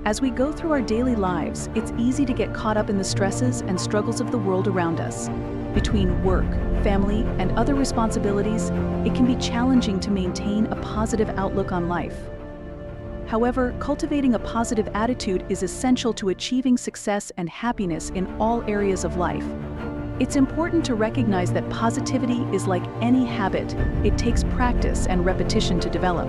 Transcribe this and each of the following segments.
As we go through our daily lives, it's easy to get caught up in the stresses and struggles of the world around us. Between work, family, and other responsibilities, it can be challenging to maintain a positive outlook on life. However, cultivating a positive attitude is essential to achieving success and happiness in all areas of life. It's important to recognize that positivity is like any habit. It takes practice and repetition to develop.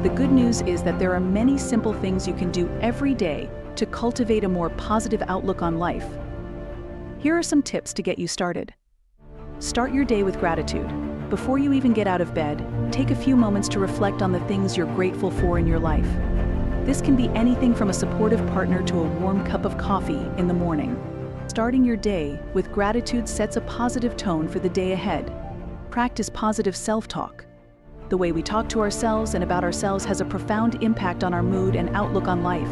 The good news is that there are many simple things you can do every day to cultivate a more positive outlook on life. Here are some tips to get you started. Start your day with gratitude. Before you even get out of bed, take a few moments to reflect on the things you're grateful for in your life. This can be anything from a supportive partner to a warm cup of coffee in the morning. Starting your day with gratitude sets a positive tone for the day ahead. Practice positive self-talk. The way we talk to ourselves and about ourselves has a profound impact on our mood and outlook on life.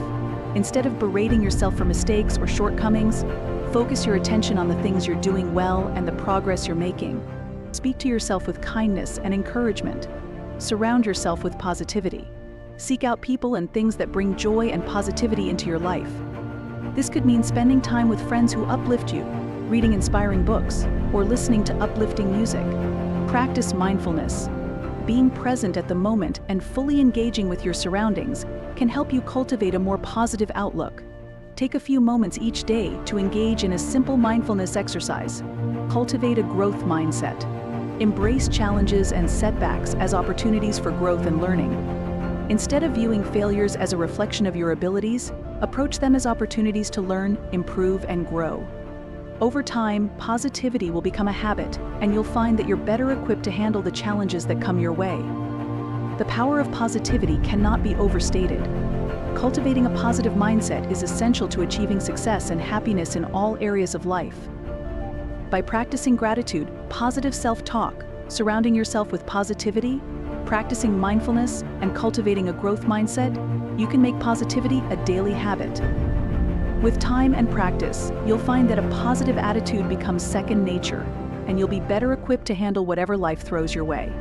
Instead of berating yourself for mistakes or shortcomings, focus your attention on the things you're doing well and the progress you're making. Speak to yourself with kindness and encouragement. Surround yourself with positivity. Seek out people and things that bring joy and positivity into your life. This could mean spending time with friends who uplift you, reading inspiring books, or listening to uplifting music. Practice mindfulness. Being present at the moment and fully engaging with your surroundings can help you cultivate a more positive outlook. Take a few moments each day to engage in a simple mindfulness exercise. Cultivate a growth mindset. Embrace challenges and setbacks as opportunities for growth and learning. Instead of viewing failures as a reflection of your abilities, approach them as opportunities to learn, improve, and grow. Over time, positivity will become a habit, and you'll find that you're better equipped to handle the challenges that come your way. The power of positivity cannot be overstated. Cultivating a positive mindset is essential to achieving success and happiness in all areas of life. By practicing gratitude, positive self-talk, surrounding yourself with positivity, practicing mindfulness, and cultivating a growth mindset, you can make positivity a daily habit. With time and practice, you'll find that a positive attitude becomes second nature, and you'll be better equipped to handle whatever life throws your way.